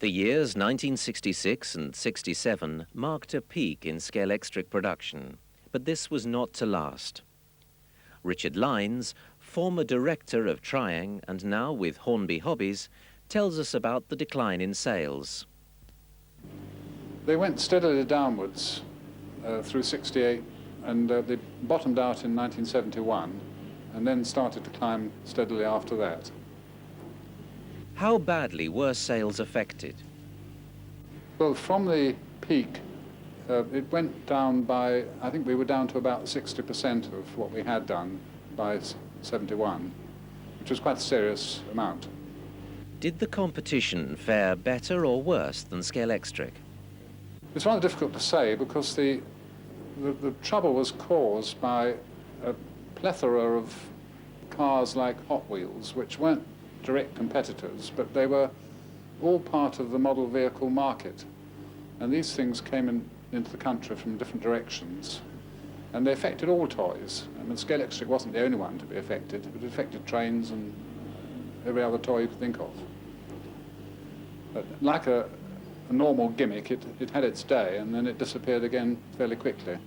The years 1966 and 67 marked a peak in Scalextric production, but this was not to last. Richard Lines, former director of Triang and now with Hornby Hobbies, tells us about the decline in sales. They went steadily downwards through 68, and they bottomed out in 1971 and then started to climb steadily after that. How badly were sales affected? Well, from the peak, it went down by, I think we were down to about 60% of what we had done by 71, which was quite a serious amount. Did the competition fare better or worse than Scalextric? It's rather difficult to say because the trouble was caused by a plethora of cars like Hot Wheels, which weren't direct competitors, but they were all part of the model vehicle market. And these things came into the country from different directions, and they affected all toys. I mean, Scalextric wasn't the only one to be affected, but it affected trains and every other toy you could think of. But like a normal gimmick, it had its day, and then it disappeared again fairly quickly.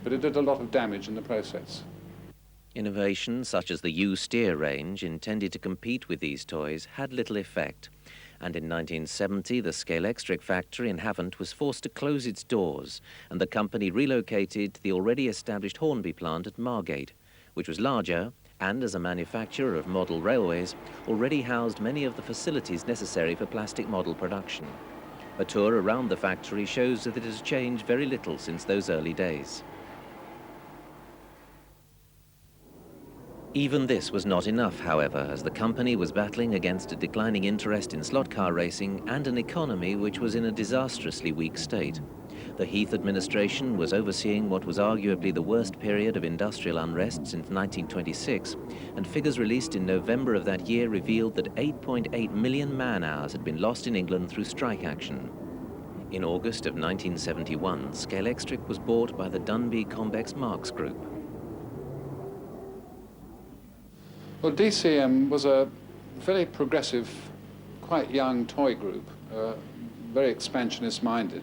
But it did a lot of damage in the process. Innovations such as the U-Steer range, intended to compete with these toys, had little effect. And in 1970, the Scalextric factory in Havant was forced to close its doors, and the company relocated to the already established Hornby plant at Margate, which was larger and, as a manufacturer of model railways, already housed many of the facilities necessary for plastic model production. A tour around the factory shows that it has changed very little since those early days. Even this was not enough, however, as the company was battling against a declining interest in slot car racing and an economy which was in a disastrously weak state. The Heath administration was overseeing what was arguably the worst period of industrial unrest since 1926, and figures released in November of that year revealed that 8.8 million man-hours had been lost in England through strike action. In August of 1971, Scalextric was bought by the Dunby Convex Marks Group. Well, DCM was a very progressive, quite young toy group, very expansionist-minded.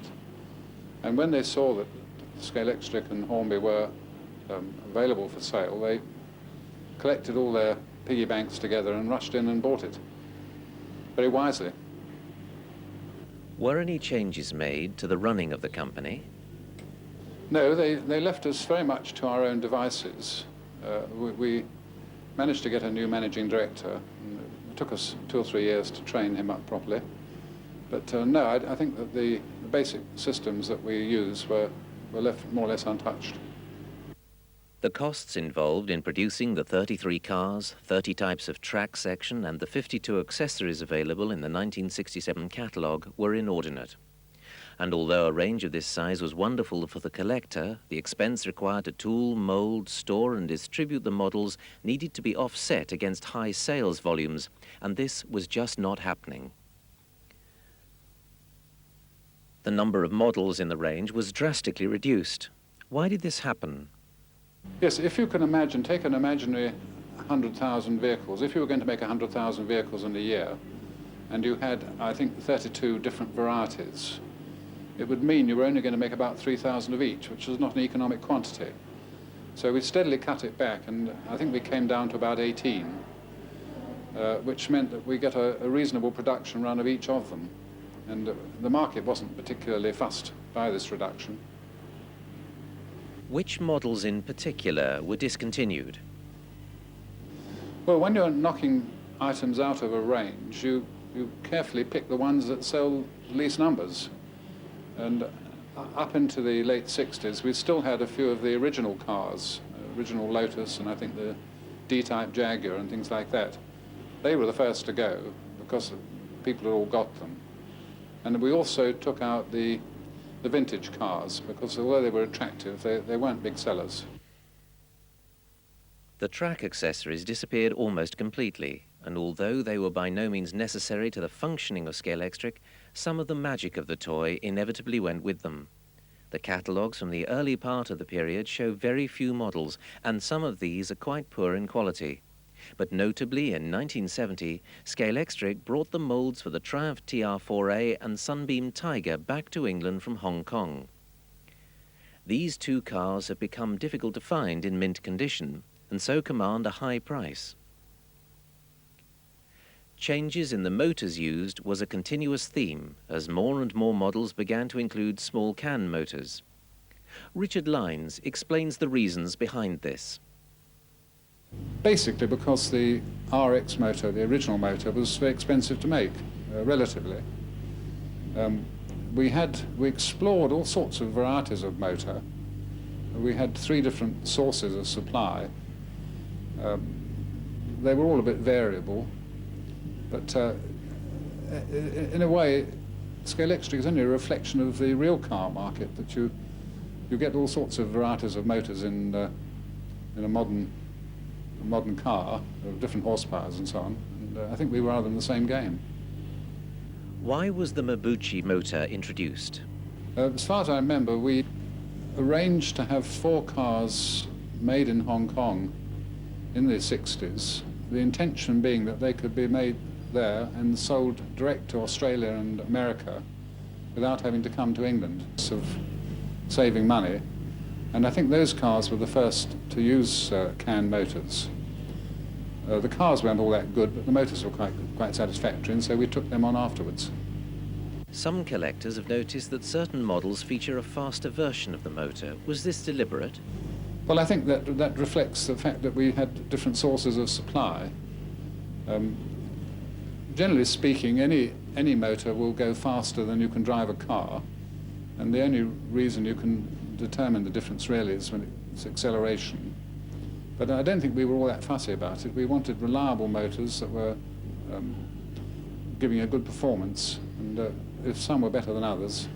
And when they saw that Scalextric and Hornby were available for sale, they collected all their piggy banks together and rushed in and bought it, very wisely. Were any changes made to the running of the company? No, they left us very much to our own devices. We managed to get a new managing director. It took us 2 or 3 years to train him up properly. But no, I think that the basic systems that we use were left more or less untouched. The costs involved in producing the 33 cars, 30 types of track section and the 52 accessories available in the 1967 catalogue were inordinate. And although a range of this size was wonderful for the collector, the expense required to tool, mould, store and distribute the models needed to be offset against high sales volumes, and this was just not happening. The number of models in the range was drastically reduced. Why did this happen? Yes, if you can imagine, take an imaginary 100,000 vehicles. If you were going to make 100,000 vehicles in a year, and you had, I think, 32 different varieties, it would mean you were only going to make about 3,000 of each, which was not an economic quantity. So we steadily cut it back, and I think we came down to about 18, which meant that we get a reasonable production run of each of them. And the market wasn't particularly fussed by this reduction. Which models in particular were discontinued? Well, when you're knocking items out of a range, you carefully pick the ones that sell least numbers. And up into the late 60s, we still had a few of the original cars, original Lotus and I think the D-type Jaguar and things like that. They were the first to go because people had all got them. And we also took out the vintage cars because although they were attractive, they weren't big sellers. The track accessories disappeared almost completely, and although they were by no means necessary to the functioning of Scalextric, some of the magic of the toy inevitably went with them. The catalogues from the early part of the period show very few models, and some of these are quite poor in quality. But notably, in 1970, Scalextric brought the moulds for the Triumph TR4A and Sunbeam Tiger back to England from Hong Kong. These two cars have become difficult to find in mint condition, and so command a high price. Changes in the motors used was a continuous theme, as more and more models began to include small can motors. Richard Lines explains the reasons behind this. Basically because the RX motor, the original motor, was very expensive to make, relatively. We explored all sorts of varieties of motor. We had 3 different sources of supply. They were all a bit variable, but in a way, Scalextric is only a reflection of the real car market, that you get all sorts of varieties of motors in a modern car, of different horsepowers and so on. And I think we were rather in the same game. Why was the Mabuchi motor introduced? As far as I remember, we arranged to have 4 cars made in Hong Kong in the 60s, the intention being that they could be made there and sold direct to Australia and America without having to come to England, of saving money. And I think those cars were the first to use can motors. The cars weren't all that good, but the motors were quite satisfactory, and so we took them on afterwards. Some collectors have noticed that certain models feature a faster version of the motor. Was this deliberate? Well, I think that reflects the fact that we had different sources of supply. Generally speaking, any motor will go faster than you can drive a car, and the only reason you can determine the difference really is when it's acceleration. But I don't think we were all that fussy about it. We wanted reliable motors that were giving a good performance, and if some were better than others,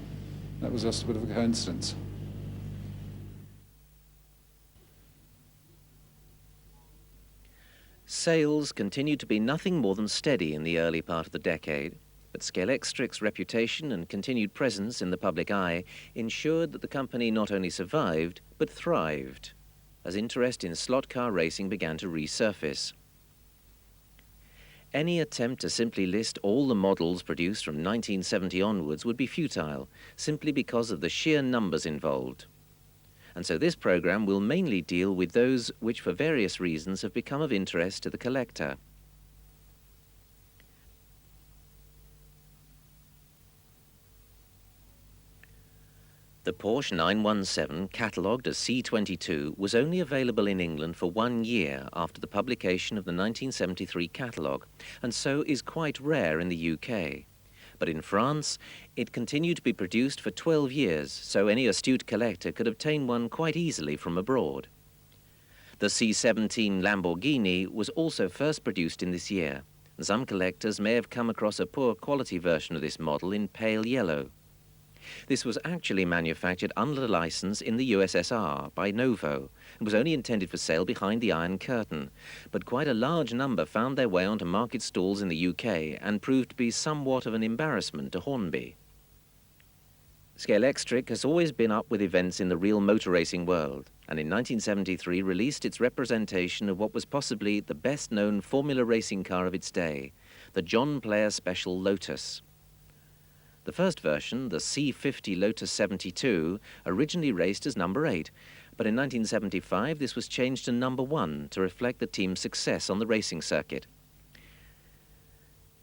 that was just a bit of a coincidence. Sales continued to be nothing more than steady in the early part of the decade, but Scalextric's reputation and continued presence in the public eye ensured that the company not only survived, but thrived, as interest in slot car racing began to resurface. Any attempt to simply list all the models produced from 1970 onwards would be futile, simply because of the sheer numbers involved. And so this program will mainly deal with those which for various reasons have become of interest to the collector. The Porsche 917, catalogued as C22, was only available in England for 1 year after the publication of the 1973 catalogue, and so is quite rare in the UK. But in France, it continued to be produced for 12 years, so any astute collector could obtain one quite easily from abroad. The C17 Lamborghini was also first produced in this year, and some collectors may have come across a poor quality version of this model in pale yellow. This was actually manufactured under license in the USSR by Novo and was only intended for sale behind the Iron Curtain, but quite a large number found their way onto market stalls in the UK and proved to be somewhat of an embarrassment to Hornby. Scalextric has always been up with events in the real motor racing world, and in 1973 released its representation of what was possibly the best-known Formula racing car of its day, the John Player Special Lotus. The first version, the C50 Lotus 72, originally raced as number 8, but in 1975 this was changed to number 1 to reflect the team's success on the racing circuit.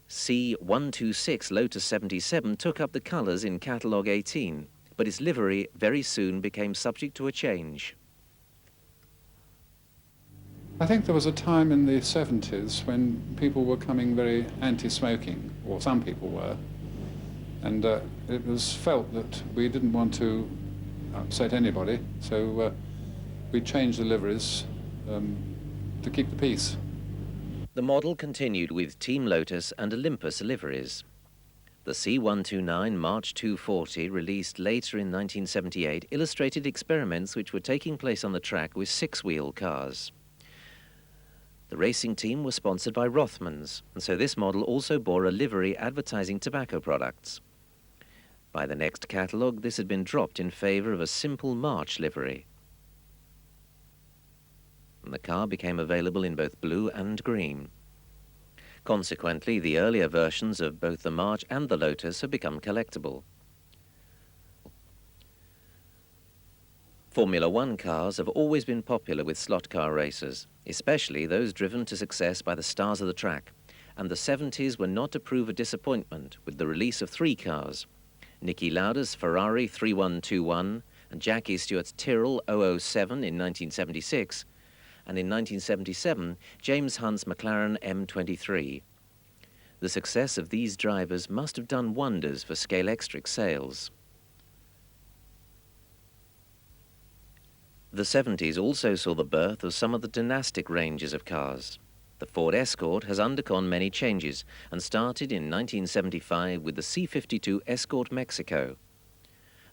C126 Lotus 77 took up the colours in Catalogue 18, but its livery very soon became subject to a change. I think there was a time in the 70s when people were becoming very anti-smoking, or some people were. And it was felt that we didn't want to upset anybody, so we changed the liveries to keep the peace. The model continued with Team Lotus and Olympus liveries. The C129 March 240, released later in 1978, illustrated experiments which were taking place on the track with 6-wheel cars. The racing team was sponsored by Rothmans, and so this model also bore a livery advertising tobacco products. By the next catalogue, this had been dropped in favour of a simple March livery. and the car became available in both blue and green. Consequently, the earlier versions of both the March and the Lotus have become collectible. Formula One cars have always been popular with slot car racers, especially those driven to success by the stars of the track, and the 70s were not to prove a disappointment with the release of 3 cars: Niki Lauda's Ferrari 3121 and Jackie Stewart's Tyrrell 007 in 1976, and in 1977, James Hunt's McLaren M23. The success of these drivers must have done wonders for Scalextric sales. The 70s also saw the birth of some of the dynastic ranges of cars. The Ford Escort has undergone many changes and started in 1975 with the C52 Escort Mexico.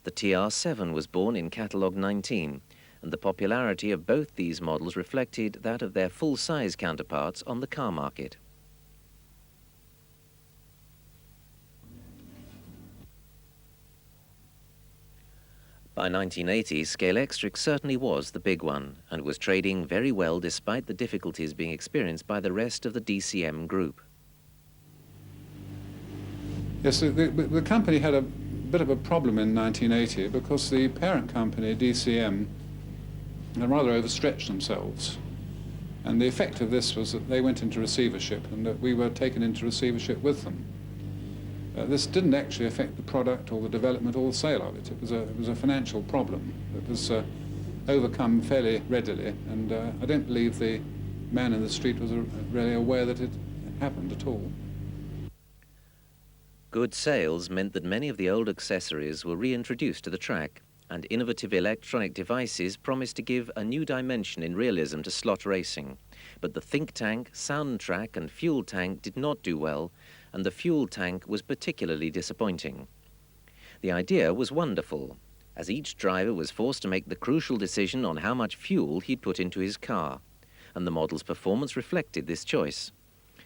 The TR7 was born in Catalogue 19, and the popularity of both these models reflected that of their full-size counterparts on the car market. By 1980, Scalextric certainly was the big one and was trading very well despite the difficulties being experienced by the rest of the DCM group. Yes, the company had a bit of a problem in 1980 because the parent company, DCM, had rather overstretched themselves. And the effect of this was that they went into receivership and that we were taken into receivership with them. This didn't actually affect the product or the development or the sale of it. It was a financial problem that was overcome fairly readily, and I don't believe the man in the street was really aware that it happened at all. Good sales meant that many of the old accessories were reintroduced to the track, and innovative electronic devices promised to give a new dimension in realism to slot racing. But the think tank, sound track and fuel tank did not do well, and the fuel tank was particularly disappointing. The idea was wonderful, as each driver was forced to make the crucial decision on how much fuel he'd put into his car, and the model's performance reflected this choice.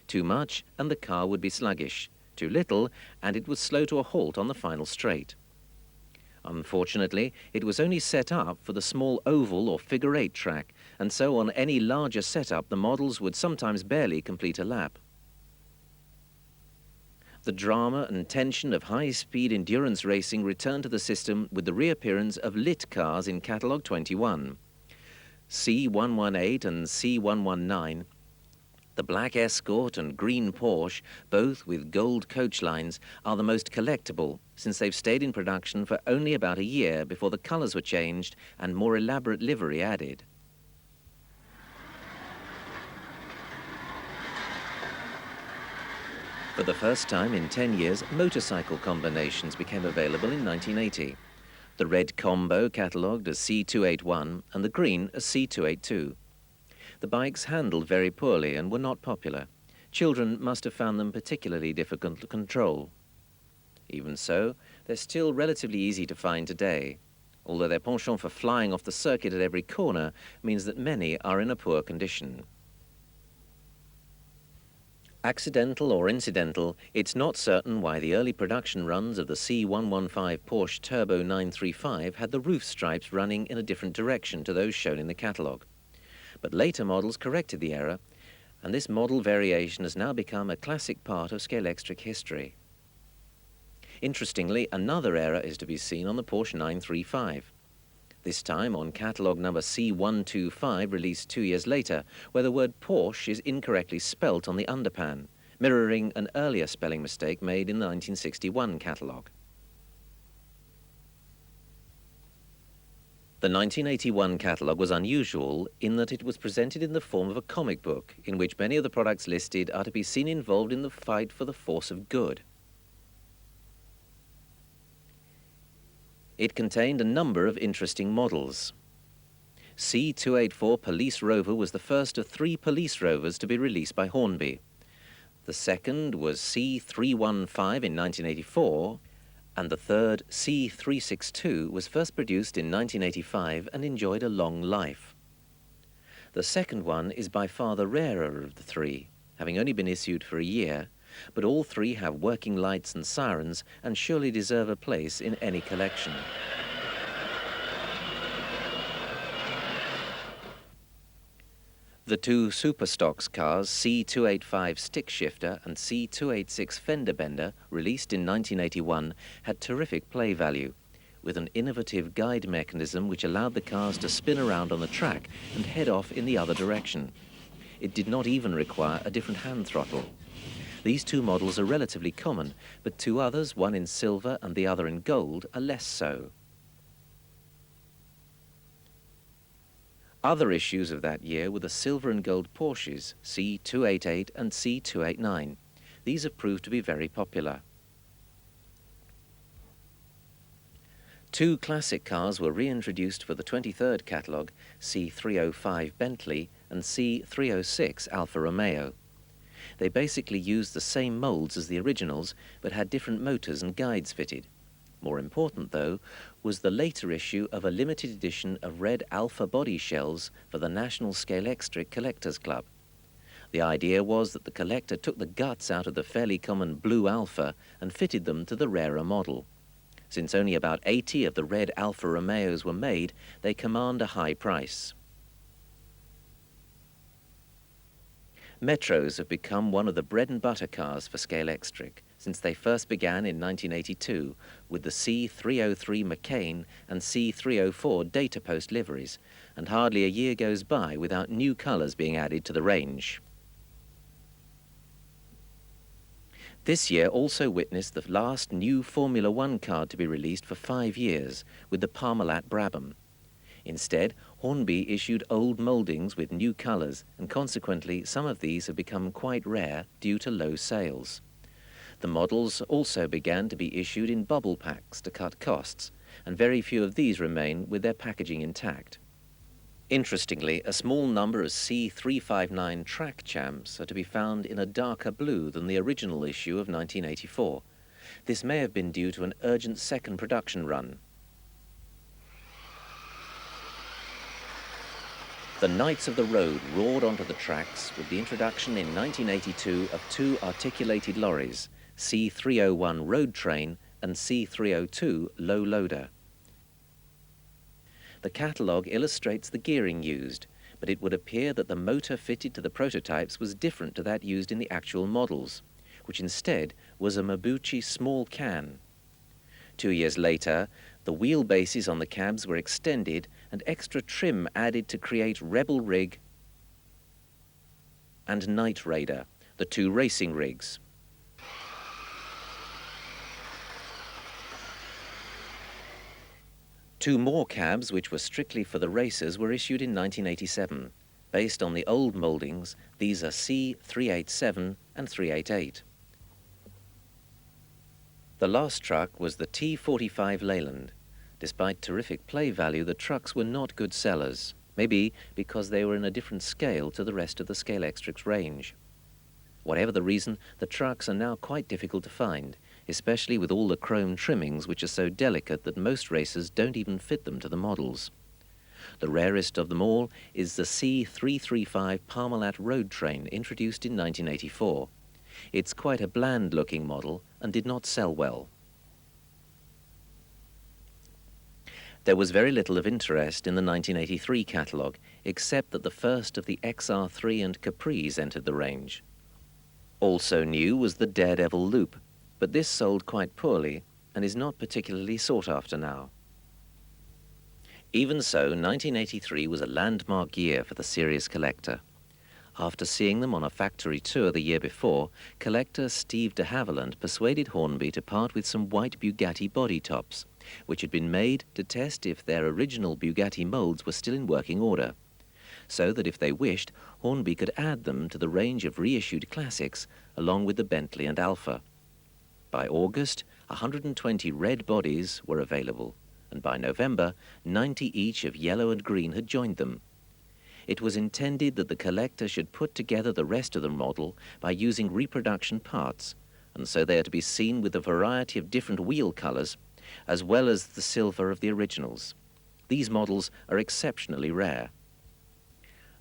Too much, and the car would be sluggish. Too little, and it was slow to a halt on the final straight. Unfortunately, it was only set up for the small oval or figure-8 track, and so on any larger setup the models would sometimes barely complete a lap. The drama and tension of high-speed endurance racing returned to the system with the reappearance of lit cars in Catalogue 21. C118 and C119, the black Escort and green Porsche, both with gold coach lines, are the most collectible, since they've stayed in production for only about a year before the colours were changed and more elaborate livery added. For the first time in 10 years, motorcycle combinations became available in 1980. The red Combo catalogued as C281 and the green as C282. The bikes handled very poorly and were not popular. Children must have found them particularly difficult to control. Even so, they're still relatively easy to find today, although their penchant for flying off the circuit at every corner means that many are in a poor condition. Accidental or incidental, it's not certain why the early production runs of the C115 Porsche Turbo 935 had the roof stripes running in a different direction to those shown in the catalogue. But later models corrected the error, and this model variation has now become a classic part of Scalextric history. Interestingly, another error is to be seen on the Porsche 935. This time on catalogue number C125, released 2 years later, where the word Porsche is incorrectly spelt on the underpan, mirroring an earlier spelling mistake made in the 1961 catalogue. The 1981 catalogue was unusual in that it was presented in the form of a comic book, in which many of the products listed are to be seen involved in the fight for the force of good. It contained a number of interesting models. C284 Police Rover was the first of 3 police rovers to be released by Hornby. The second was C315 in 1984, and the third, C362, was first produced in 1985 and enjoyed a long life. The second one is by far the rarer of the 3, having only been issued for a year, but all 3 have working lights and sirens and surely deserve a place in any collection. The two Superstocks cars, C285 Stick Shifter and C286 Fender Bender, released in 1981, had terrific play value, with an innovative guide mechanism which allowed the cars to spin around on the track and head off in the other direction. It did not even require a different hand throttle. These two models are relatively common, but two others, one in silver and the other in gold, are less so. Other issues of that year were the silver and gold Porsches, C288 and C289. These have proved to be very popular. Two classic cars were reintroduced for the 23rd catalogue, C305 Bentley and C306 Alfa Romeo. They basically used the same moulds as the originals, but had different motors and guides fitted. More important, though, was the later issue of a limited edition of red Alfa body shells for the National Scalextric Collectors Club. The idea was that the collector took the guts out of the fairly common blue Alfa and fitted them to the rarer model. Since only about 80 of the red Alfa Romeos were made, they command a high price. Metros have become one of the bread and butter cars for Scalextric since they first began in 1982 with the C303 McCain and C304 Data Post liveries, and hardly a year goes by without new colours being added to the range. This year also witnessed the last new Formula One card to be released for 5 years with the Parmalat Brabham. Instead, Hornby issued old mouldings with new colours, and consequently some of these have become quite rare due to low sales. The models also began to be issued in bubble packs to cut costs, and very few of these remain with their packaging intact. Interestingly, a small number of C359 track champs are to be found in a darker blue than the original issue of 1984. This may have been due to an urgent second production run. The Knights of the Road roared onto the tracks with the introduction in 1982 of two articulated lorries, C301 Road Train and C302 Low Loader. The catalogue illustrates the gearing used, but it would appear that the motor fitted to the prototypes was different to that used in the actual models, which instead was a Mabuchi small can. 2 years later, the wheelbases on the cabs were extended and extra trim added to create Rebel Rig and Night Raider, the two racing rigs. Two more cabs, which were strictly for the racers, were issued in 1987. Based on the old mouldings, these are C387 and 388. The last truck was the T45 Leyland. Despite terrific play value, the trucks were not good sellers, maybe because they were in a different scale to the rest of the Scalextric's range. Whatever the reason, the trucks are now quite difficult to find, especially with all the chrome trimmings which are so delicate that most racers don't even fit them to the models. The rarest of them all is the C335 Parmalat Road Train, introduced in 1984. It's quite a bland-looking model and did not sell well. There was very little of interest in the 1983 catalogue, except that the first of the XR3 and Capris entered the range. Also new was the Daredevil Loop, but this sold quite poorly and is not particularly sought after now. Even so, 1983 was a landmark year for the serious collector. After seeing them on a factory tour the year before, collector Steve de Havilland persuaded Hornby to part with some white Bugatti body tops, which had been made to test if their original Bugatti moulds were still in working order, so that if they wished, Hornby could add them to the range of reissued classics along with the Bentley and Alfa. By August, 120 red bodies were available, and by November, 90 each of yellow and green had joined them. It was intended that the collector should put together the rest of the model by using reproduction parts, and so they are to be seen with a variety of different wheel colours, as well as the silver of the originals. These models are exceptionally rare.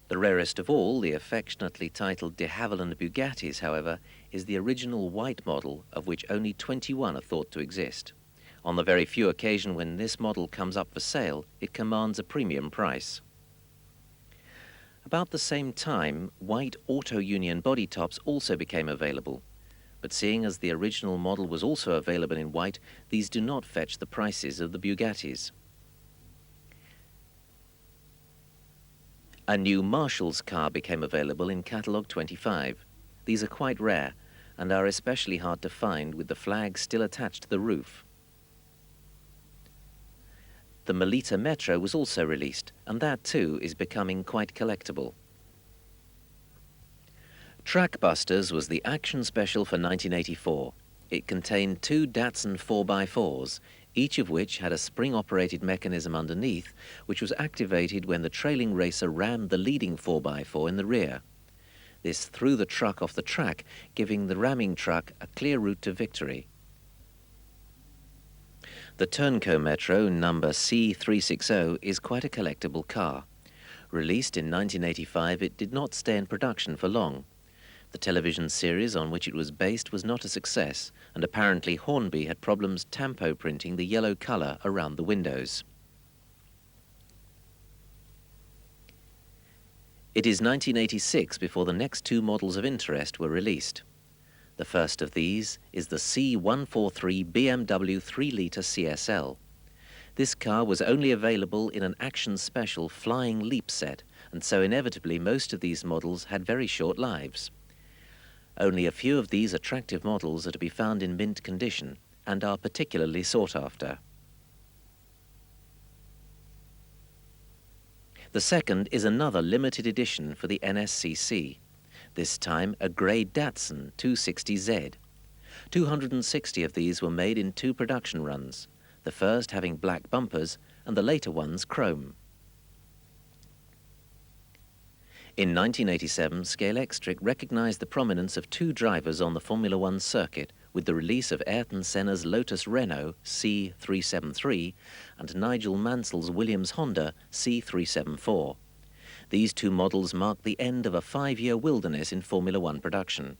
The rarest of all, the affectionately titled de Havilland Bugattis, however, is the original white model, of which only 21 are thought to exist. On the very few occasions when this model comes up for sale, it commands a premium price. About the same time, white Auto Union body tops also became available. But seeing as the original model was also available in white, these do not fetch the prices of the Bugattis. A new Marshall's car became available in Catalogue 25. These are quite rare and are especially hard to find with the flag still attached to the roof. The Melita Metro was also released, and that too is becoming quite collectible. Trackbusters was the action special for 1984. It contained two Datsun 4x4s, each of which had a spring-operated mechanism underneath, which was activated when the trailing racer rammed the leading 4x4 in the rear. This threw the truck off the track, giving the ramming truck a clear route to victory. The Turnco Metro number C360 is quite a collectible car. Released in 1985, it did not stay in production for long. The television series on which it was based was not a success, and apparently Hornby had problems tampo printing the yellow colour around the windows. It is 1986 before the next two models of interest were released. The first of these is the C143 BMW 3-litre CSL. This car was only available in an action special flying leap set, and so inevitably most of these models had very short lives. Only a few of these attractive models are to be found in mint condition and are particularly sought after. The second is another limited edition for the NSCC, this time a grey Datsun 260Z. 260 of these were made in two production runs, the first having black bumpers and the later ones chrome. In 1987, Scalextric recognized the prominence of two drivers on the Formula One circuit with the release of Ayrton Senna's Lotus Renault C373 and Nigel Mansell's Williams Honda C374. These two models marked the end of a 5-year wilderness in Formula One production.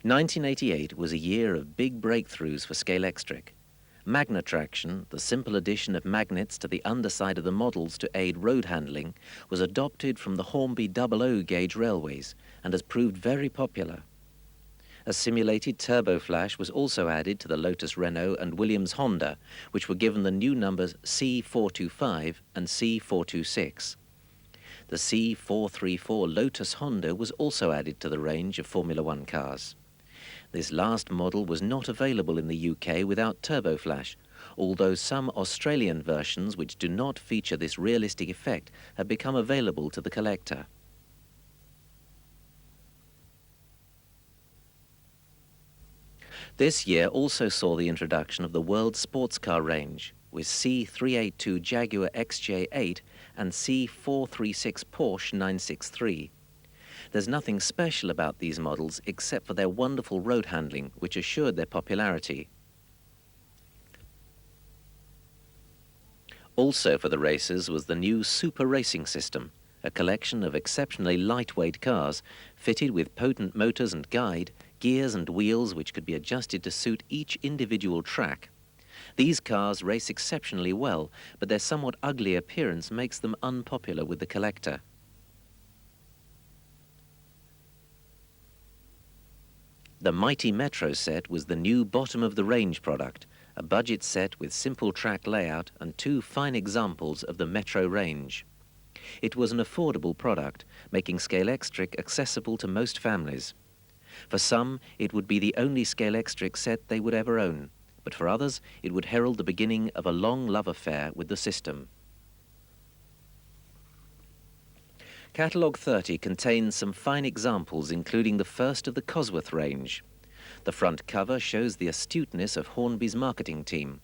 (1988) was a year of big breakthroughs for Scalextric. Magnetraction, the simple addition of magnets to the underside of the models to aid road handling, was adopted from the Hornby 00 gauge railways and has proved very popular. A simulated turboflash was also added to the Lotus Renault and Williams Honda, which were given the new numbers C425 and C426. The C434 Lotus Honda was also added to the range of Formula One cars. This last model was not available in the UK without turboflash, although some Australian versions which do not feature this realistic effect have become available to the collector. This year also saw the introduction of the world sports car range, with C382 Jaguar XJ8 and C436 Porsche 963. There's nothing special about these models except for their wonderful road handling, which assured their popularity. Also for the racers was the new Super Racing System, a collection of exceptionally lightweight cars fitted with potent motors and guide, gears and wheels which could be adjusted to suit each individual track. These cars race exceptionally well, but their somewhat ugly appearance makes them unpopular with the collector. The Mighty Metro set was the new bottom-of-the-range product, a budget set with simple track layout and two fine examples of the Metro range. It was an affordable product, making Scalextric accessible to most families. For some, it would be the only Scalextric set they would ever own, but for others, it would herald the beginning of a long love affair with the system. Catalogue 30 contains some fine examples, including the first of the Cosworth range. The front cover shows the astuteness of Hornby's marketing team.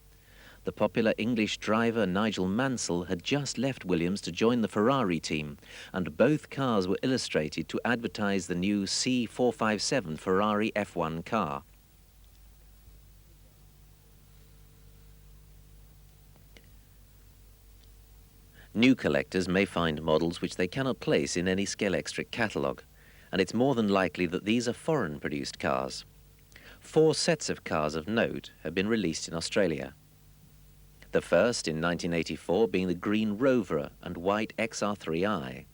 The popular English driver Nigel Mansell had just left Williams to join the Ferrari team, and both cars were illustrated to advertise the new C457 Ferrari F1 car. New collectors may find models which they cannot place in any Scalextric catalogue, and it's more than likely that these are foreign-produced cars. 4 sets of cars of note have been released in Australia. The first in 1984 being the green Rover and white XR3i.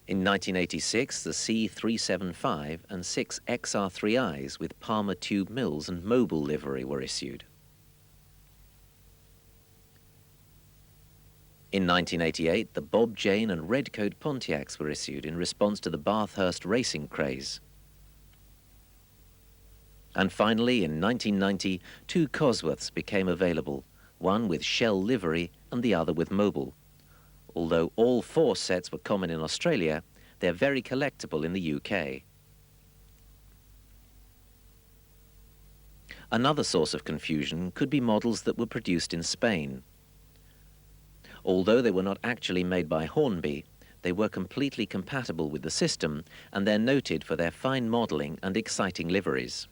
In 1986, the C375 and 6 XR3Is with Palmer tube mills and mobile livery were issued. In 1988, the Bob Jane and Redcoat Pontiacs were issued in response to the Bathurst racing craze. And finally, in 1990, 2 Cosworths became available, one with Shell livery and the other with mobile. Although all 4 sets were common in Australia, they're very collectible in the UK. Another source of confusion could be models that were produced in Spain. Although they were not actually made by Hornby, they were completely compatible with the system, and they're noted for their fine modelling and exciting liveries.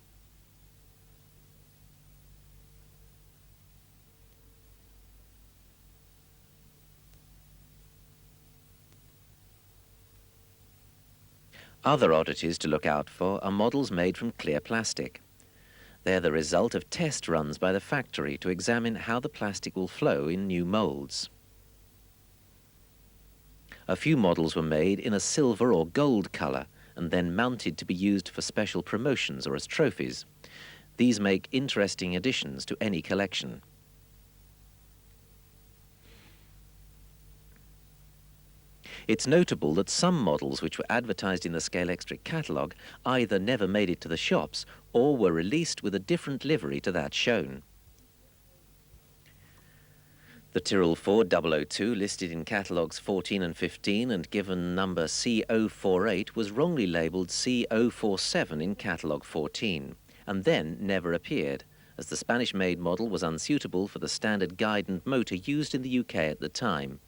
Other oddities to look out for are models made from clear plastic. They're the result of test runs by the factory to examine how the plastic will flow in new moulds. A few models were made in a silver or gold colour and then mounted to be used for special promotions or as trophies. These make interesting additions to any collection. It's notable that some models which were advertised in the Scalextric catalogue either never made it to the shops or were released with a different livery to that shown. The Tyrrell Ford 002, listed in catalogues 14 and 15 and given number C048, was wrongly labelled C047 in catalogue 14, and then never appeared, as the Spanish-made model was unsuitable for the standard guide and motor used in the UK at the time.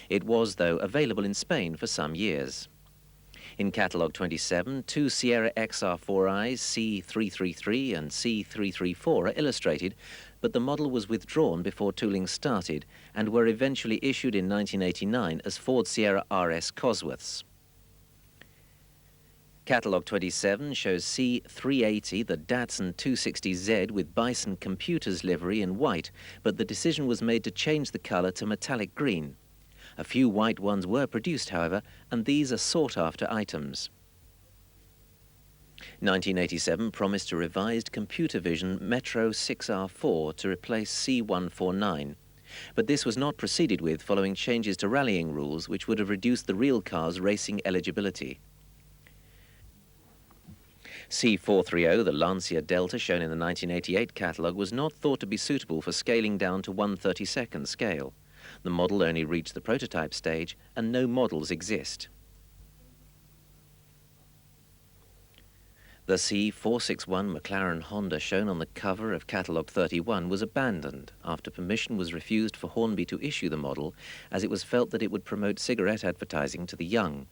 It was, though, available in Spain for some years. In catalogue 27, 2 Sierra XR4Is C333 and C334 are illustrated, but the model was withdrawn before tooling started and were eventually issued in 1989 as Ford Sierra RS Cosworths. Catalogue 27 shows C380, the Datsun 260Z with Bison Computers livery in white, but the decision was made to change the colour to metallic green. A few white ones were produced, however, and these are sought-after items. 1987 promised a revised computer vision Metro 6R4 to replace C149, but this was not proceeded with following changes to rallying rules which would have reduced the real car's racing eligibility. C430, the Lancia Delta shown in the 1988 catalogue, was not thought to be suitable for scaling down to 1/32nd scale. The model only reached the prototype stage and no models exist. The C461 McLaren Honda shown on the cover of catalogue 31 was abandoned after permission was refused for Hornby to issue the model, as it was felt that it would promote cigarette advertising to the young.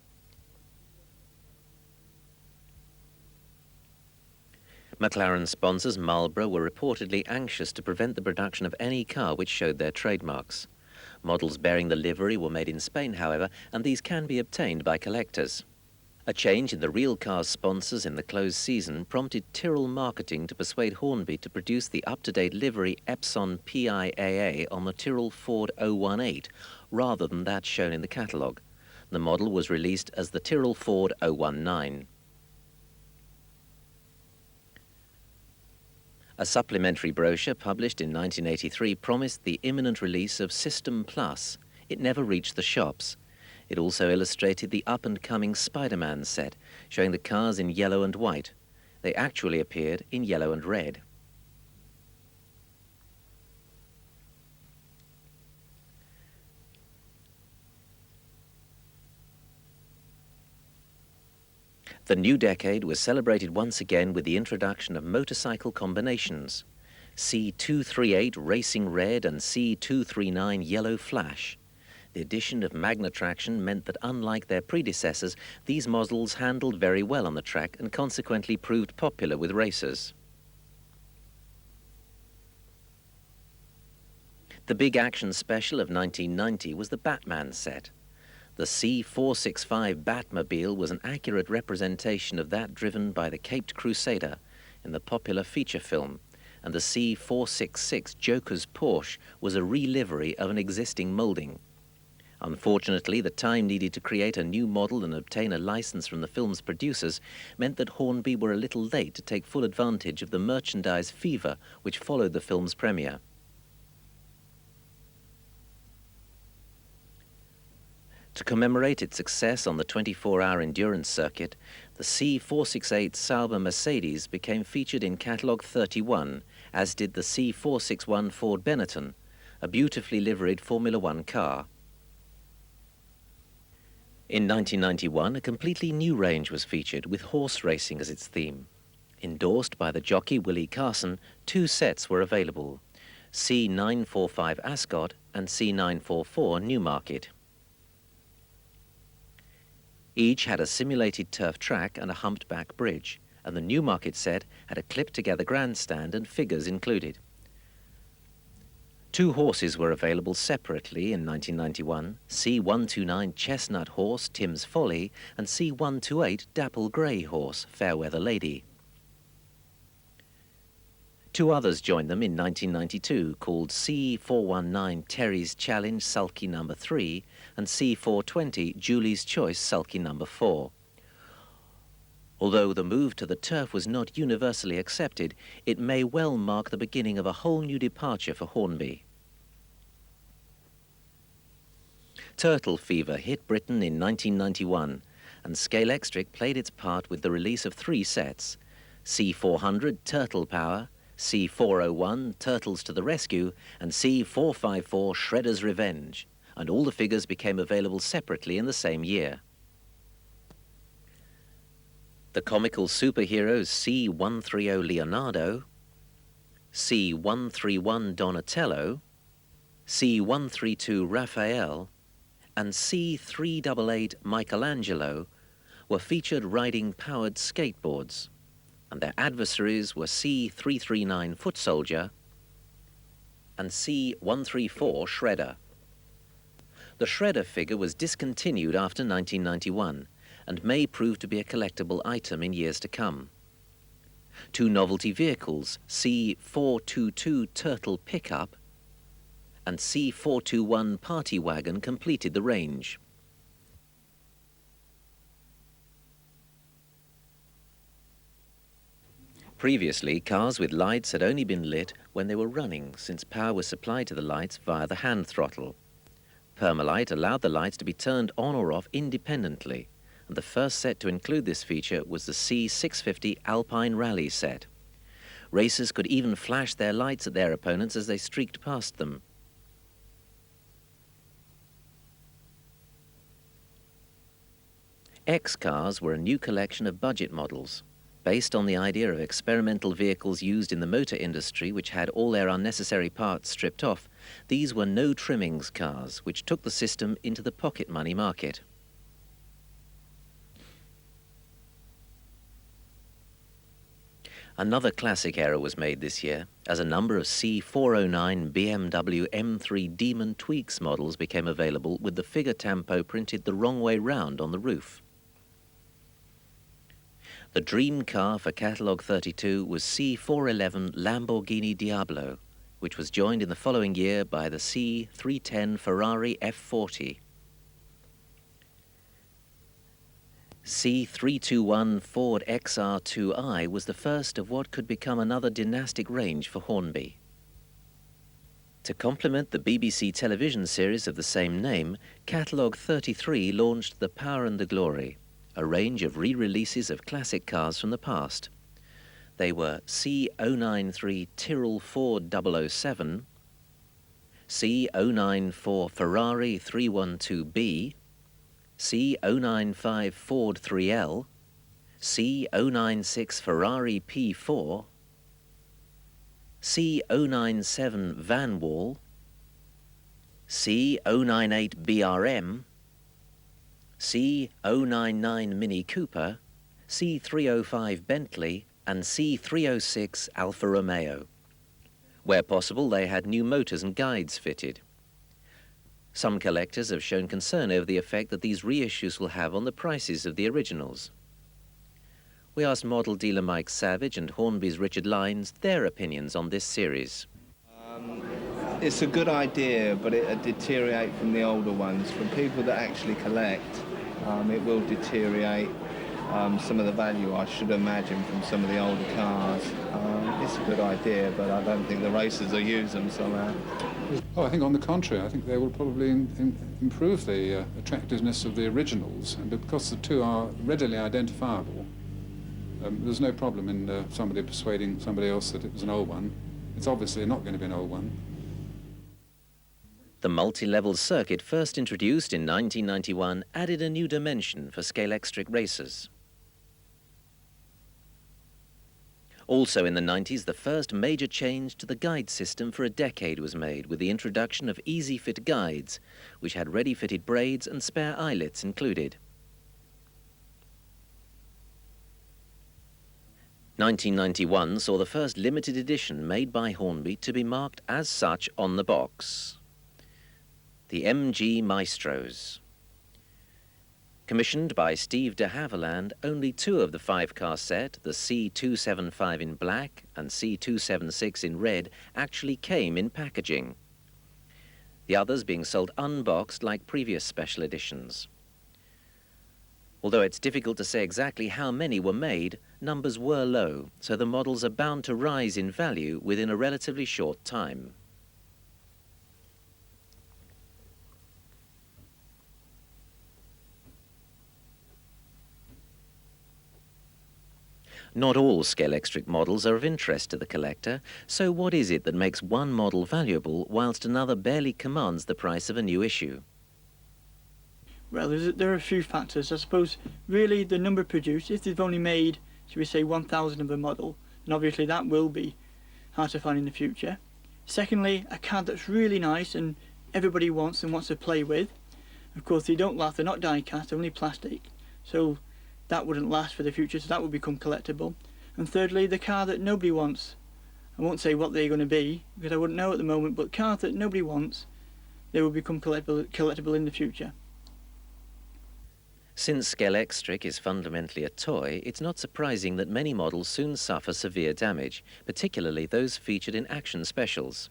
McLaren sponsors Marlboro were reportedly anxious to prevent the production of any car which showed their trademarks. Models bearing the livery were made in Spain, however, and these can be obtained by collectors. A change in the real car's sponsors in the closed season prompted Tyrrell Marketing to persuade Hornby to produce the up-to-date livery Epson PIAA on the Tyrrell Ford 018, rather than that shown in the catalogue. The model was released as the Tyrrell Ford 019. A supplementary brochure published in 1983 promised the imminent release of System Plus. It never reached the shops. It also illustrated the up-and-coming Spider-Man set, showing the cars in yellow and white. They actually appeared in yellow and red. The new decade was celebrated once again with the introduction of motorcycle combinations. C238 Racing Red and C239 Yellow Flash. The addition of magna traction meant that, unlike their predecessors, these models handled very well on the track and consequently proved popular with racers. The big action special of 1990 was the Batman set. The C465 Batmobile was an accurate representation of that driven by the Caped Crusader in the popular feature film. and the C466 Joker's Porsche was a re-livery of an existing moulding. Unfortunately, the time needed to create a new model and obtain a license from the film's producers meant that Hornby were a little late to take full advantage of the merchandise fever which followed the film's premiere. To commemorate its success on the 24-hour endurance circuit, the C468 Sauber Mercedes became featured in Catalogue 31, as did the C461 Ford Benetton, a beautifully liveried Formula One car. In 1991, a completely new range was featured with horse racing as its theme. Endorsed by the jockey Willie Carson, two sets were available, C945 Ascot and C944 Newmarket. Each had a simulated turf track and a humped-back bridge, and the Newmarket set had a clipped-together grandstand and figures included. Two horses were available separately in 1991, C129 Chestnut Horse Tim's Folly and C128 Dapple Grey Horse Fairweather Lady. Two others joined them in 1992, called C419 Terry's Challenge Sulky No. 3 and C420 Julie's Choice Sulky No. 4. Although the move to the turf was not universally accepted, it may well mark the beginning of a whole new departure for Hornby. Turtle fever hit Britain in 1991, and Scalextric played its part with the release of three sets, C400 Turtle Power, C401 Turtles to the Rescue, and C454 Shredder's Revenge, and all the figures became available separately in the same year. The comical superheroes C130 Leonardo, C131 Donatello, C132 Raphael, and C388 Michelangelo were featured riding powered skateboards, and their adversaries were C339 Foot Soldier and C134 Shredder. The Shredder figure was discontinued after 1991 and may prove to be a collectible item in years to come. Two novelty vehicles, C422 Turtle Pickup and C421 Party Wagon, completed the range. Previously, cars with lights had only been lit when they were running, since power was supplied to the lights via the hand throttle. Permalite allowed the lights to be turned on or off independently, and the first set to include this feature was the C650 Alpine Rally set. Racers could even flash their lights at their opponents as they streaked past them. X cars were a new collection of budget models. Based on the idea of experimental vehicles used in the motor industry which had all their unnecessary parts stripped off, these were no trimmings cars which took the system into the pocket money market. Another classic error was made this year, as a number of C409 BMW M3 Demon Tweaks models became available with the figure tampo printed the wrong way round on the roof. The dream car for Catalogue 32 was C411 Lamborghini Diablo, which was joined in the following year by the C310 Ferrari F40. C321 Ford XR2i was the first of what could become another dynastic range for Hornby. To complement the BBC television series of the same name, Catalogue 33 launched The Power and the Glory, a range of re-releases of classic cars from the past. They were C093 Tyrrell Ford 007, C094 Ferrari 312B, C095 Ford 3L, C096 Ferrari P4, C097 Van Wall, C098 BRM, C099 Mini Cooper, C305 Bentley, and C306 Alfa Romeo. Where possible, they had new motors and guides fitted. Some collectors have shown concern over the effect that these reissues will have on the prices of the originals. We asked model dealer Mike Savage and Hornby's Richard Lyons their opinions on this series. It's a good idea, but it'll deteriorate from the older ones. For people that actually collect, it will deteriorate some of the value, I should imagine, from some of the older cars. It's a good idea, but I don't think the racers will use them somehow. Oh, I think on the contrary, I think they will probably improve the attractiveness of the originals, and because the two are readily identifiable, there's no problem in somebody persuading somebody else that it was an old one. It's obviously not going to be an old one. The multi-level circuit, first introduced in 1991, added a new dimension for Scalextric racers. Also in the 90s, the first major change to the guide system for a decade was made with the introduction of easy-fit guides, which had ready-fitted braids and spare eyelets included. 1991 saw the first limited edition made by Hornby to be marked as such on the box. The MG Maestros. Commissioned by Steve de Havilland, only two of the five-car set, the C275 in black and C276 in red, actually came in packaging. The others being sold unboxed like previous special editions. Although it's difficult to say exactly how many were made, numbers were low, so the models are bound to rise in value within a relatively short time. Not all Scalextric models are of interest to the collector, so what is it that makes one model valuable whilst another barely commands the price of a new issue? Well, there are a few factors. I suppose really the number produced, if they've only made, should we say, 1,000 of a model, then obviously that will be hard to find in the future. Secondly, a card that's really nice and everybody wants and wants to play with. Of course, they don't last, they're not die cast, they're only plastic, so that wouldn't last for the future, so that would become collectible. And thirdly, the car that nobody wants. I won't say what they're going to be, because I wouldn't know at the moment, but cars that nobody wants, they will become collectible in the future. Since Scalextric is fundamentally a toy, it's not surprising that many models soon suffer severe damage, particularly those featured in action specials.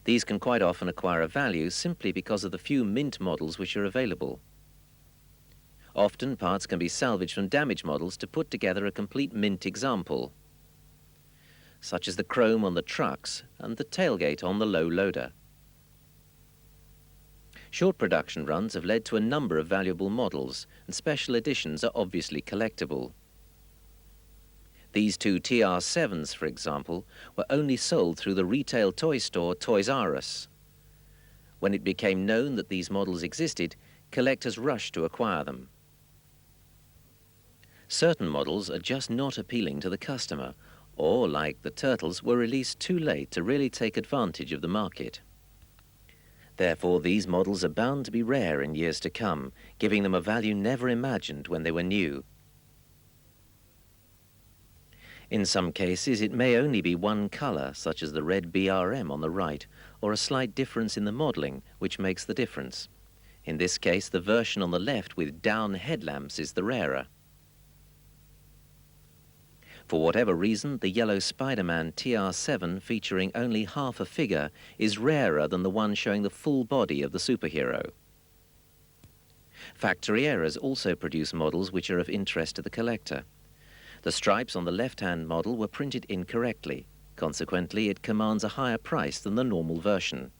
These can quite often acquire a value simply because of the few mint models which are available. Often parts can be salvaged from damaged models to put together a complete mint example, such as the chrome on the trucks and the tailgate on the low loader. Short production runs have led to a number of valuable models, and special editions are obviously collectible. These two TR7s, for example, were only sold through the retail toy store Toys R Us. When it became known that these models existed, collectors rushed to acquire them. Certain models are just not appealing to the customer, or, like the Turtles, were released too late to really take advantage of the market. Therefore, these models are bound to be rare in years to come, giving them a value never imagined when they were new. In some cases, it may only be one color, such as the red BRM on the right, or a slight difference in the modeling, which makes the difference. In this case, the version on the left with down headlamps is the rarer. For whatever reason, the yellow Spider-Man TR7 featuring only half a figure is rarer than the one showing the full body of the superhero. Factory errors also produce models which are of interest to the collector. The stripes on the left-hand model were printed incorrectly. Consequently, it commands a higher price than the normal version.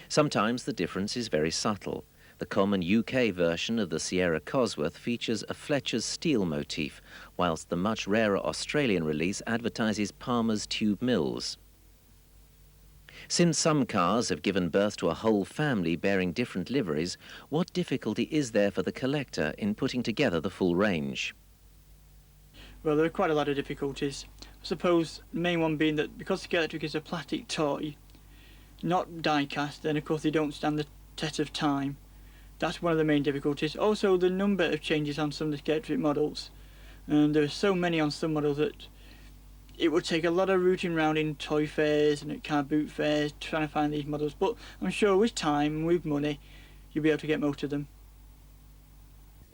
Sometimes the difference is very subtle. The common UK version of the Sierra Cosworth features a Fletcher's steel motif, whilst the much rarer Australian release advertises Palmer's tube mills. Since some cars have given birth to a whole family bearing different liveries, what difficulty is there for the collector in putting together the full range? Well, there are quite a lot of difficulties. I suppose the main one being that because Scalextric is a plastic toy, not die cast, then of course they don't stand the test of time. That's one of the main difficulties. Also, the number of changes on some of the Scalextric models. And there are so many on some models that it would take a lot of rooting around in toy fairs and at car boot fairs trying to find these models. But I'm sure with time and with money, you'll be able to get most of them.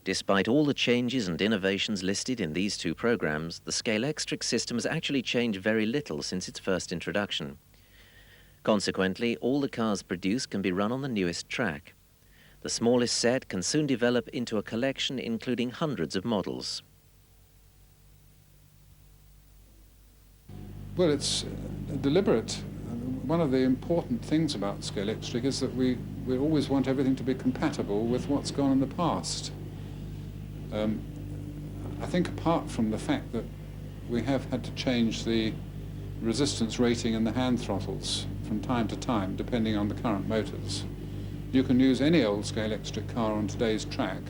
Despite all the changes and innovations listed in these two programs, the Scalextric system has actually changed very little since its first introduction. Consequently, all the cars produced can be run on the newest track. The smallest set can soon develop into a collection including hundreds of models. Well, it's deliberate. One of the important things about Scalextric is that we always want everything to be compatible with what's gone in the past. I think apart from the fact that we have had to change the resistance rating in the hand throttles from time to time, depending on the current motors, you can use any old Scalextric car on today's track,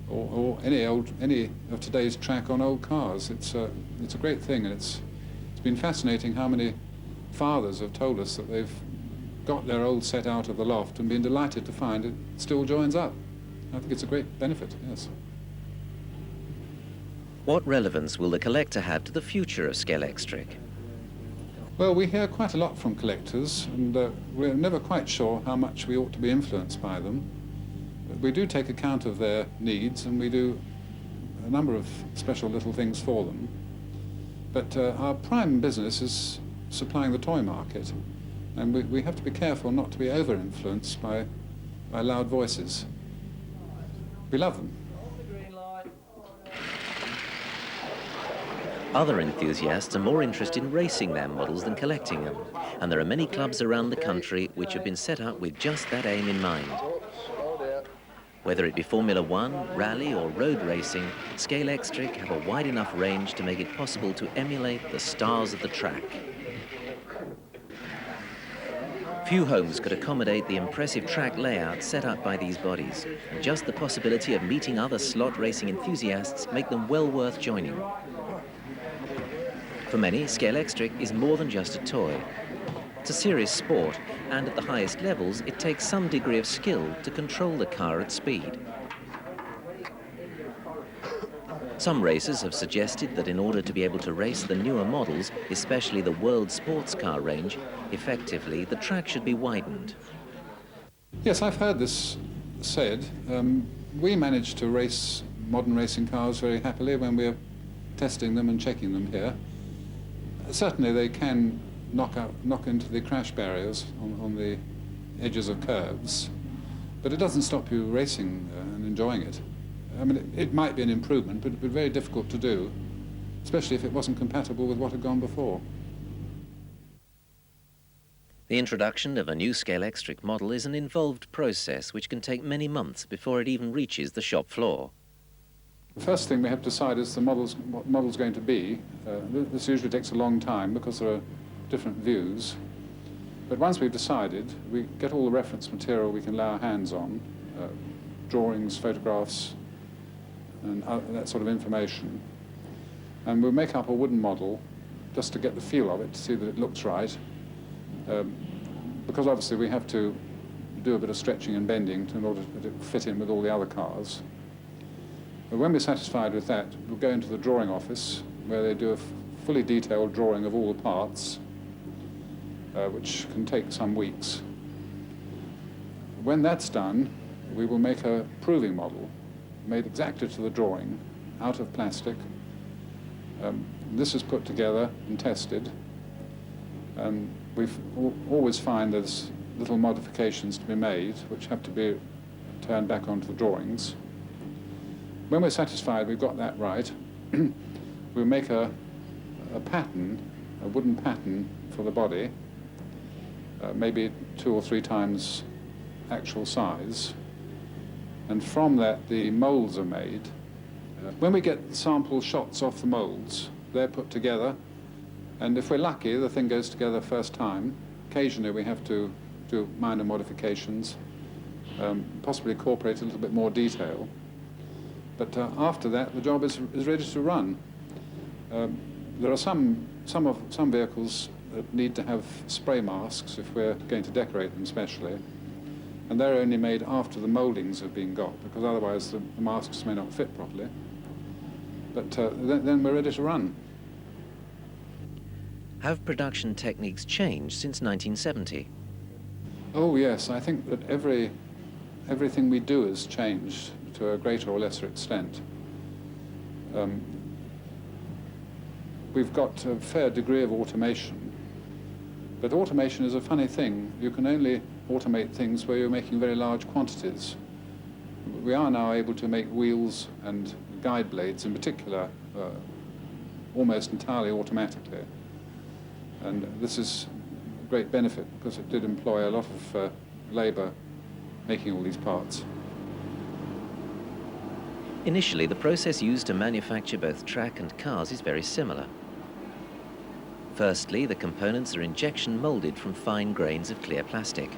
or any of today's track on old cars. It's a great thing, and it's been fascinating how many fathers have told us that they've got their old set out of the loft and been delighted to find it still joins up. I think it's a great benefit, yes. What relevance will the collector have to the future of Scalextric? Well, we hear quite a lot from collectors, and we're never quite sure how much we ought to be influenced by them. But we do take account of their needs, and we do a number of special little things for them. But our prime business is supplying the toy market, and we have to be careful not to be over-influenced by loud voices. We love them. Other enthusiasts are more interested in racing their models than collecting them, and there are many clubs around the country which have been set up with just that aim in mind. Whether it be Formula One, rally or road racing, Scalextric have a wide enough range to make it possible to emulate the stars of the track. Few homes could accommodate the impressive track layout set up by these bodies, and just the possibility of meeting other slot racing enthusiasts make them well worth joining. For many, Scalextric is more than just a toy. It's a serious sport, and at the highest levels, it takes some degree of skill to control the car at speed. Some racers have suggested that in order to be able to race the newer models, especially the world sports car range, effectively the track should be widened. Yes, I've heard this said. We manage to race modern racing cars very happily when we're testing them and checking them here. Certainly they can knock into the crash barriers on the edges of curves, but it doesn't stop you racing and enjoying it. I mean, it might be an improvement, but it would be very difficult to do, especially if it wasn't compatible with what had gone before. The introduction of a new Scalextric model is an involved process which can take many months before it even reaches the shop floor. The first thing we have to decide is what model's going to be. This usually takes a long time because there are different views. But once we've decided, we get all the reference material we can lay our hands on, drawings, photographs, and that sort of information. And we'll make up a wooden model just to get the feel of it, to see that it looks right. Because obviously we have to do a bit of stretching and bending in order to fit in with all the other cars. But when we're satisfied with that, we'll go into the drawing office where they do a fully detailed drawing of all the parts, which can take some weeks. When that's done, we will make a proving model made exactly to the drawing, out of plastic. This is put together and tested, and we always find there's little modifications to be made which have to be turned back onto the drawings. When we're satisfied we've got that right, we'll make a pattern, a wooden pattern for the body, maybe 2 or 3 times actual size, and from that the molds are made. When we get sample shots off the molds, they're put together, and if we're lucky the thing goes together first time. Occasionally we have to do minor modifications, possibly incorporate a little bit more detail. But after that, the job is ready to run. There are some vehicles that need to have spray masks if we're going to decorate them specially, and they're only made after the mouldings have been got, because otherwise the masks may not fit properly. But then we're ready to run. Have production techniques changed since 1970? Oh yes, I think that everything we do has changed to a greater or lesser extent. We've got a fair degree of automation, but automation is a funny thing. You can only automate things where you're making very large quantities. We are now able to make wheels and guide blades in particular almost entirely automatically. And this is a great benefit because it did employ a lot of labour making all these parts. Initially, the process used to manufacture both track and cars is very similar. Firstly, the components are injection molded from fine grains of clear plastic.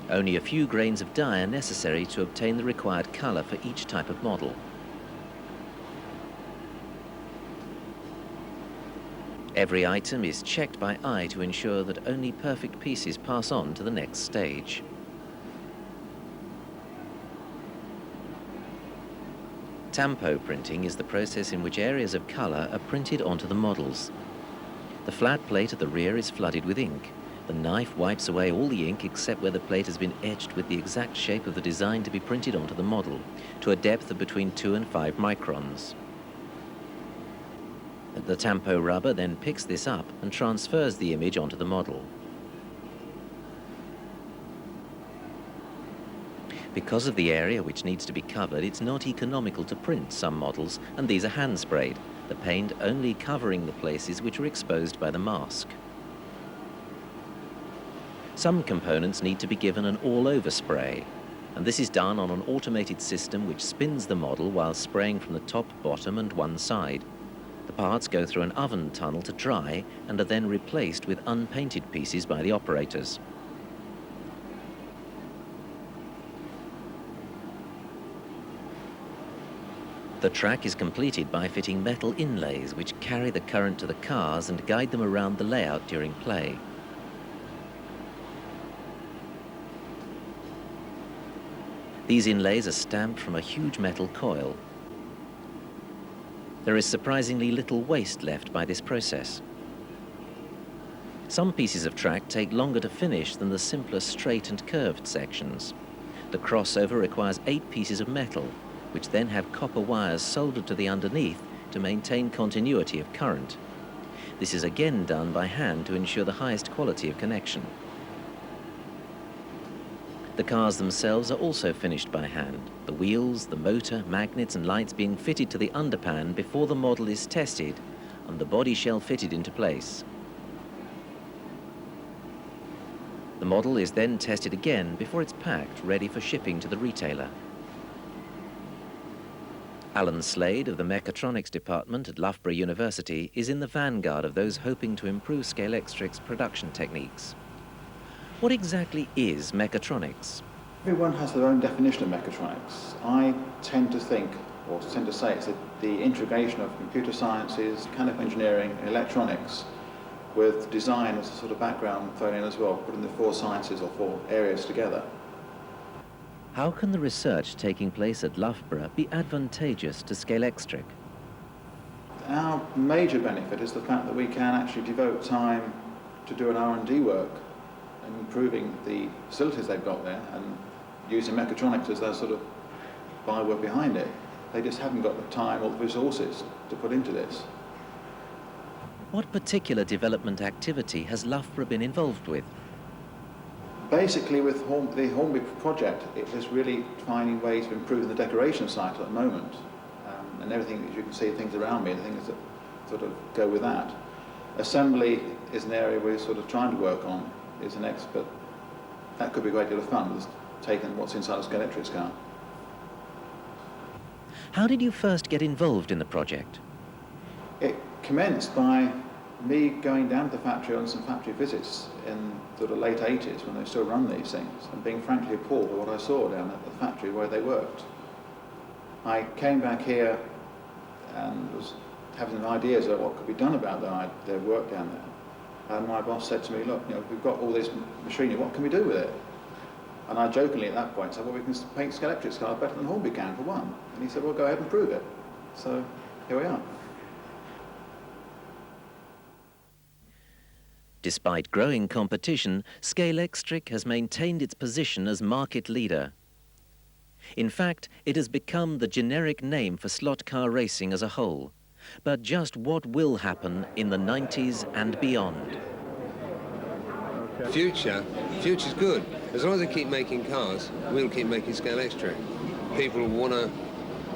Only a few grains of dye are necessary to obtain the required color for each type of model. Every item is checked by eye to ensure that only perfect pieces pass on to the next stage. Tampo printing is the process in which areas of color are printed onto the models. The flat plate at the rear is flooded with ink. The knife wipes away all the ink except where the plate has been etched with the exact shape of the design to be printed onto the model, to a depth of between 2 and 5 microns. The Tampo rubber then picks this up and transfers the image onto the model. Because of the area which needs to be covered, it's not economical to print some models, and these are hand-sprayed, the paint only covering the places which are exposed by the mask. Some components need to be given an all-over spray, and this is done on an automated system which spins the model while spraying from the top, bottom and one side. The parts go through an oven tunnel to dry and are then replaced with unpainted pieces by the operators. The track is completed by fitting metal inlays which carry the current to the cars and guide them around the layout during play. These inlays are stamped from a huge metal coil. There is surprisingly little waste left by this process. Some pieces of track take longer to finish than the simpler straight and curved sections. The crossover requires 8 pieces of metal, which then have copper wires soldered to the underneath to maintain continuity of current. This is again done by hand to ensure the highest quality of connection. The cars themselves are also finished by hand, the wheels, the motor, magnets and lights being fitted to the underpan before the model is tested and the body shell fitted into place. The model is then tested again before it's packed, ready for shipping to the retailer. Alan Slade of the Mechatronics department at Loughborough University is in the vanguard of those hoping to improve Scalextric's production techniques. What exactly is mechatronics? Everyone has their own definition of mechatronics. I tend to think, or tend to say, it's the integration of computer sciences, mechanical engineering, and electronics, with design as a sort of background thrown in as well, putting the 4 sciences or 4 areas together. How can the research taking place at Loughborough be advantageous to Scalextric? Our major benefit is the fact that we can actually devote time to doing R&D work and improving the facilities they've got there and using mechatronics as their sort of byword behind it. They just haven't got the time or the resources to put into this. What particular development activity has Loughborough been involved with? Basically, with the Hornby project, it is really finding ways of improving the decoration cycle at the moment. And everything that you can see, things around me, the things that sort of go with that. Assembly is an area we're sort of trying to work on, is the next, but that could be a great deal of fun, just taking what's inside a Scalextric's car. How did you first get involved in the project? It commenced by me going down to the factory on some factory visits in the late 80s when they still run these things, and being frankly appalled by what I saw down at the factory where they worked. I came back here and was having ideas of what could be done about their work down there. And my boss said to me, look, we've got all this machinery, what can we do with it? And I jokingly at that point said, well, we can paint Scalextric's cars better than Hornby can, for one. And he said, well, go ahead and prove it. So here we are. Despite growing competition, Scalextric has maintained its position as market leader. In fact, it has become the generic name for slot car racing as a whole. But just what will happen in the 90s and beyond? Future's good. As long as they keep making cars, we'll keep making Scalextric. People want to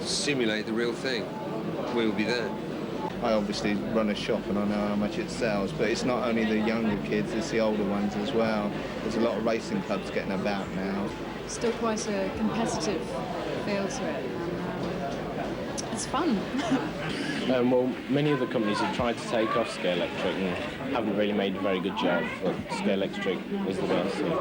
simulate the real thing. We'll be there. I obviously run a shop and I know how much it sells, but it's not only the younger kids, it's the older ones as well. There's a lot of racing clubs getting about now. Still quite a competitive feel to it, and it's fun. Well, many of the companies have tried to take off Scalextric and haven't really made a very good job, but Scalextric is the way I see it.